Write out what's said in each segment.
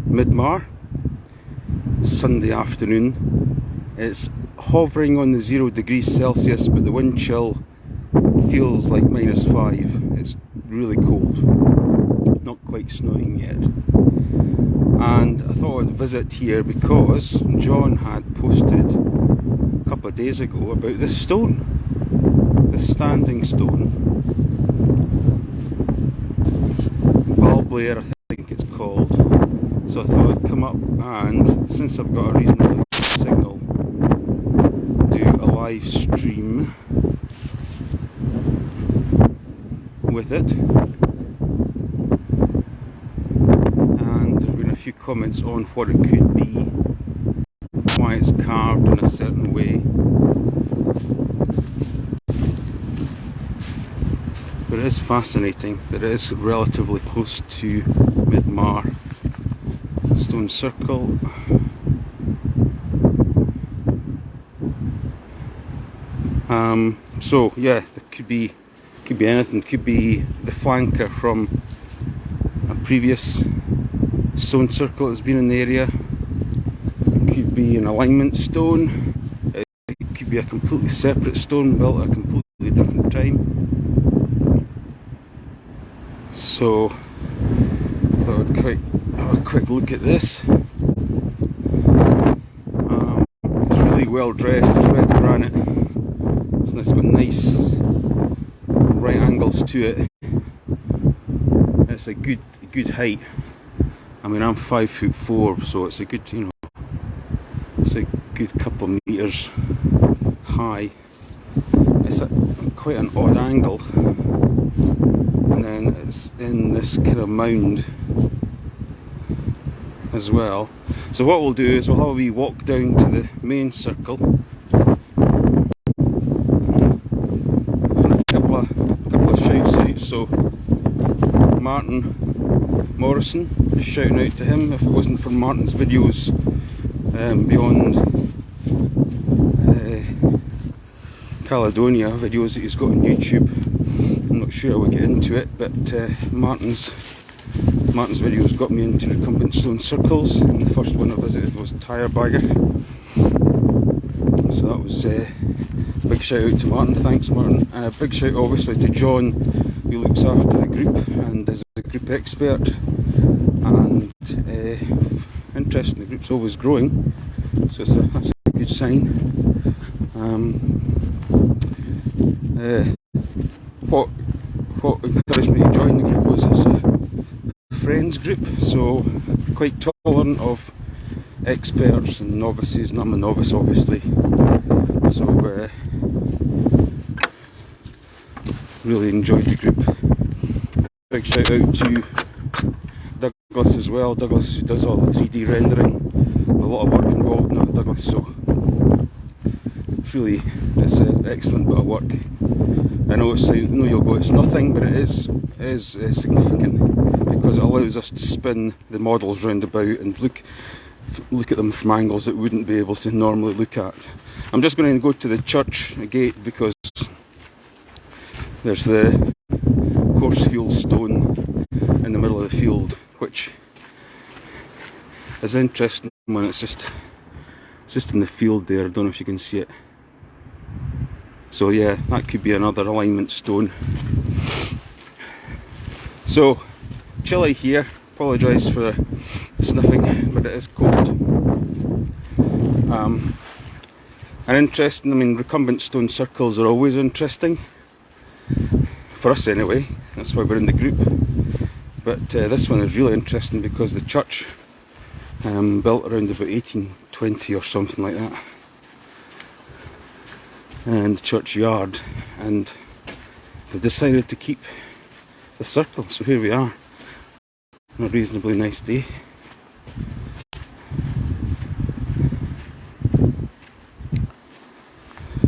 Midmar, Sunday afternoon. It's hovering on the 0 degrees Celsius, but the wind chill feels like -5. It's really cold, not quite snowing yet. And I thought I'd visit here because John had posted a couple of days ago about this stone, this standing stone, Blair, I think it's called. So I thought I'd come up and, since I've got a reasonably good signal, do a live stream with it. And there's been a few comments on what it could be, why it's carved in a certain way. But it is fascinating that it is relatively close to Midmar Stone Circle. So yeah, it could be anything. Could be the flanker from a previous stone circle that's been in the area. It could be an alignment stone. It could be a completely separate stone built at a completely different time. So I thought I'd have a quick look at this. It's really well dressed. It's red granite. It's got nice right angles to it. It's a good height. I mean, I'm 5'4", so it's a good, it's a good couple of meters high. It's at quite an odd angle, and then it's in this kind of mound as well. So what we'll do is we'll have a wee walk down to the main circle, and a couple of shouts out. So Martin Morrison, just shouting out to him. If it wasn't for Martin's videos beyond Caledonia, videos that he's got on YouTube, I'm not sure I would get into it, but Martin's videos got me into Recumbent stone circles, and the first one I visited was Tire Bagger. So that was a big shout out to Martin. Thanks, Martin. And a big shout obviously to John, who looks after the group and is a group expert, and interesting, the group's always growing, so that's a good sign. What encouraged me to join the group was it's a friends group, so quite tolerant of experts and novices, and I'm a novice obviously, so really enjoyed the group. Big shout out to Douglas as well. Douglas, who does all the 3D rendering, a lot of work involved in that, Douglas, so it's an excellent bit of work. I know you'll go, it's nothing, but it is significant, because it allows us to spin the models round about and look at them from angles that we wouldn't be able to normally look at. I'm just going to go to the church gate because there's the coarse fuel stone in the middle of the field, which is interesting when it's just in the field there. I don't know if you can see it. So yeah, that could be another alignment stone. So chilly here, apologise for the sniffing, but it is cold. And interesting, I mean, recumbent stone circles are always interesting, for us anyway, that's why we're in the group. But this one is really interesting because the church built around about 1820 or something like that, and the churchyard, and they decided to keep the circle, so here we are on a reasonably nice day.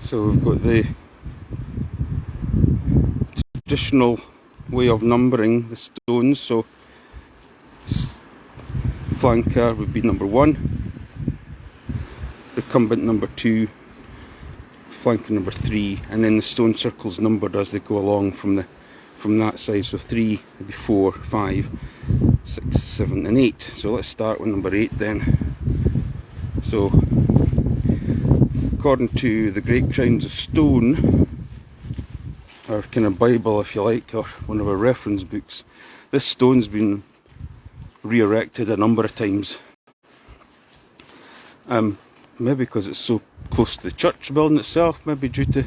So we've got the traditional way of numbering the stones, so flanker would be number 1, recumbent number 2, flanker number 3, and then the stone circles numbered as they go along from that side, so 3 would be 4, 5, 6, 7 and 8. So let's start with number 8 then. So according to the Great Crowns of Stone, our kind of Bible if you like, or one of our reference books, this stone's been re-erected a number of times. Maybe because it's so close to the church building itself, maybe due to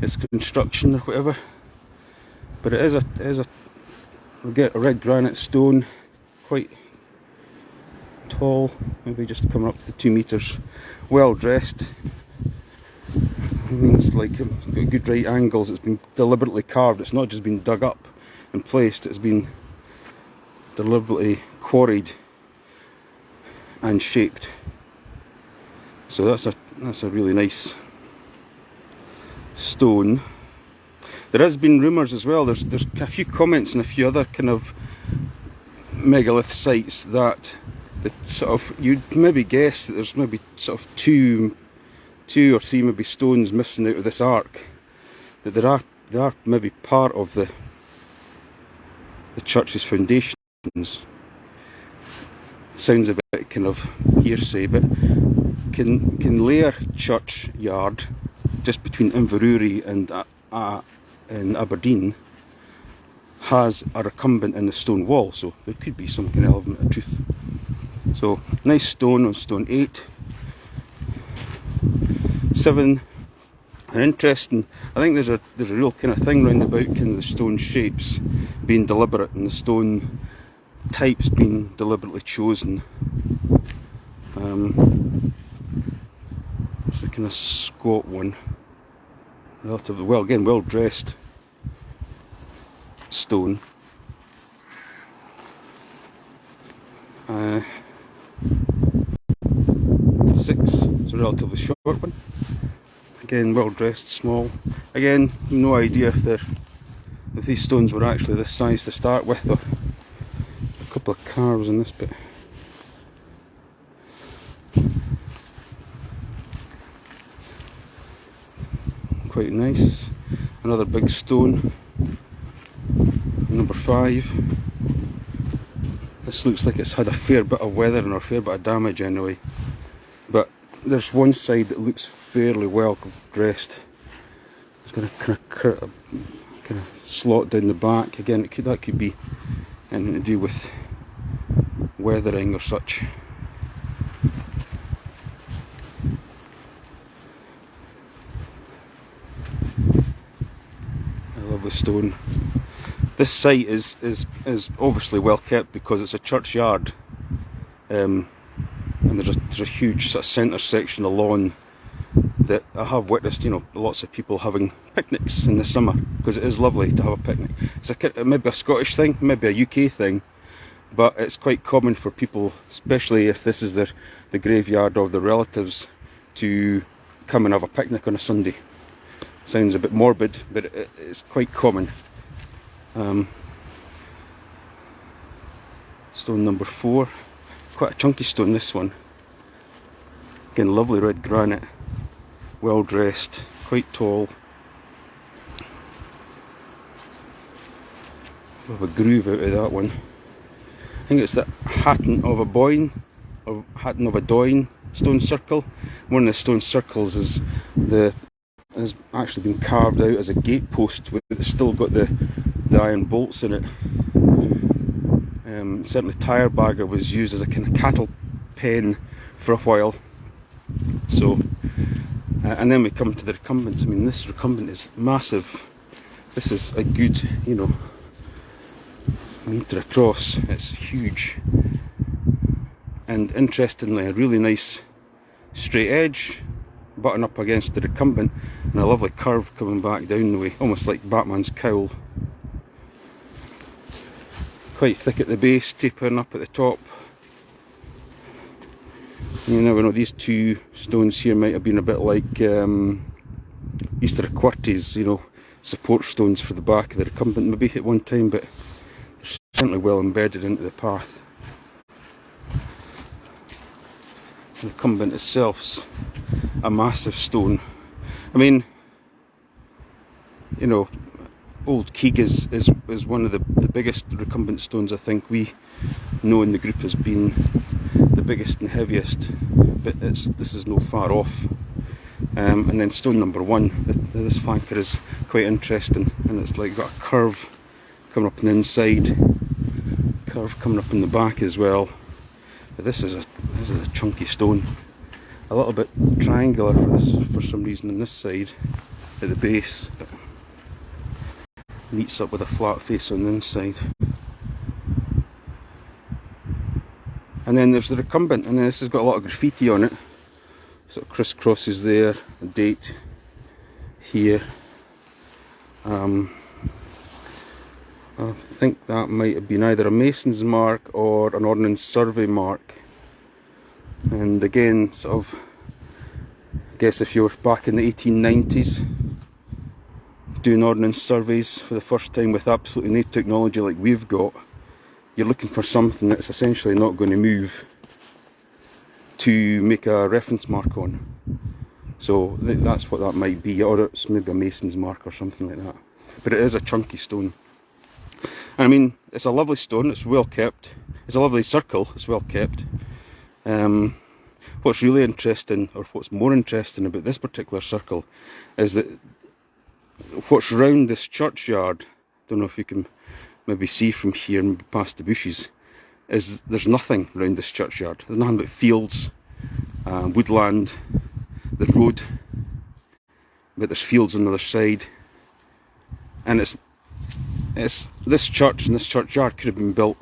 its construction or whatever. But it is a we'll get a red granite stone, quite tall, maybe just coming up to 2 meters, well dressed. It means like it's got good right angles. It's been deliberately carved. It's not just been dug up and placed. It's been deliberately quarried and shaped. So that's a really nice stone. There has been rumours as well. There's a few comments and a few other kind of megalith sites that sort of, you'd maybe guess that there's maybe sort of two or three maybe stones missing out of this arc. That they are maybe part of the church's foundations. Sounds a bit kind of hearsay, but Kinlair churchyard, just between Inverurie and Aberdeen, has a recumbent in the stone wall, so there could be some kind of element of truth. So nice stone on stone 8. 7, and interesting. I think there's a real kind of thing round about kind of the stone shapes being deliberate and the stone types being deliberately chosen. It's a kind of squat one, relatively well, again well dressed stone. 6, it's a relatively short one. Again, well dressed, small. Again, no idea if these stones were actually this size to start with, or a couple of carves in this bit. Quite nice. Another big stone. Number 5. This looks like it's had a fair bit of weathering or a fair bit of damage anyway. But there's one side that looks fairly well dressed. It's got a kind of slot down the back. Again, that could be anything to do with weathering or such. I love the stone. This site is obviously well kept because it's a churchyard. And there's a huge sort of centre section of lawn that I have witnessed, you know, lots of people having picnics in the summer, because it is lovely to have a picnic. It's maybe a Scottish thing, maybe a UK thing, but it's quite common for people, especially if this is the graveyard of the relatives, to come and have a picnic on a Sunday. Sounds a bit morbid, but it's quite common. Stone number 4, quite a chunky stone this one. Again, lovely red granite, well dressed, quite tall. Have a groove out of that one. I think it's the Hatton of a Boyne, or Hatton of a Doyne stone circle. One of the stone circles has actually been carved out as a gate post, with it's still got the iron bolts in it. Certainly tire bagger was used as a kind of cattle pen for a while. So, and then we come to the recumbent. I mean, this recumbent is massive. This is a good, you know, metre across. It's huge. And interestingly, a really nice straight edge, button up against the recumbent, and a lovely curve coming back down the way, almost like Batman's cowl. Quite thick at the base, tapering up at the top. You never know, these two stones here might have been a bit like Easter Quartes, you know, support stones for the back of the recumbent maybe at one time, but they're certainly well embedded into the path. The recumbent itself's a massive stone. I mean, you know, old Keeg is one of the biggest recumbent stones I think we know in the group as being the biggest and heaviest, but this is no far off. And then stone number 1, this flanker is quite interesting, and it's like got a curve coming up on the inside, curve coming up in the back as well. But this is a chunky stone, a little bit triangular for some reason on this side at the base, but meets up with a flat face on the inside. And then there's the recumbent, and this has got a lot of graffiti on it. Sort of crisscrosses there, a date here. I think that might have been either a mason's mark or an ordnance survey mark. And again, sort of, I guess if you were back in the 1890s doing ordnance surveys for the first time with absolutely no technology like we've got, you're looking for something that's essentially not going to move to make a reference mark on. So that's what that might be, or it's maybe a mason's mark or something like that. But it is a chunky stone. I mean, it's a lovely stone, it's well kept. It's a lovely circle, it's well kept. What's really interesting, or what's more interesting about this particular circle, is that what's round this churchyard, don't know if you can maybe see from here, maybe past the bushes, is there's nothing around this churchyard. There's nothing but fields, woodland, the road, but there's fields on the other side. And it's this church and this churchyard could have been built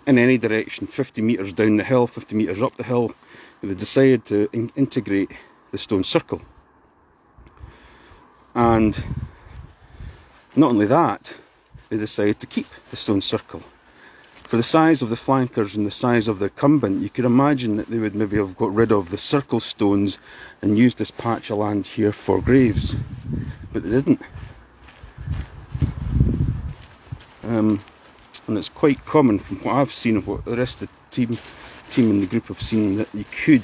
in any direction, 50 metres down the hill, 50 metres up the hill, but they decided to integrate the stone circle. And not only that, they decided to keep the stone circle. For the size of the flankers and the size of the recumbent, you could imagine that they would maybe have got rid of the circle stones and used this patch of land here for graves, but they didn't. And it's quite common from what I've seen and what the rest of the team in the group have seen, that you could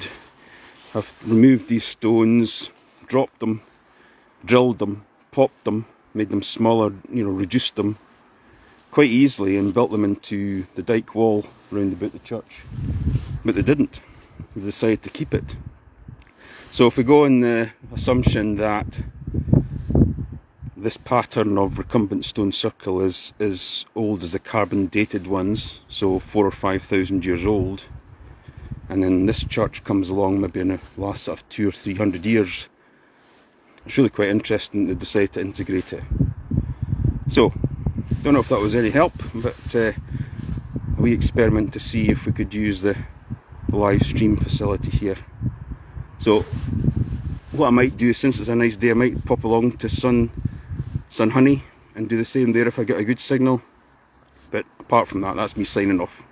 have removed these stones, dropped them, drilled them, popped them, made them smaller, you know, reduced them quite easily and built them into the dyke wall round about the church. But they didn't. They decided to keep it. So if we go on the assumption that this pattern of recumbent stone circle is as old as the carbon dated ones, so 4,000 or 5,000 years old, and then this church comes along maybe in the last sort of 200 or 300 years, it's really quite interesting they decide to integrate it. So, don't know if that was any help, but a wee experiment to see if we could use the live stream facility here. So, what I might do, since it's a nice day, I might pop along to Sun Honey and do the same there if I get a good signal. But apart from that, that's me signing off.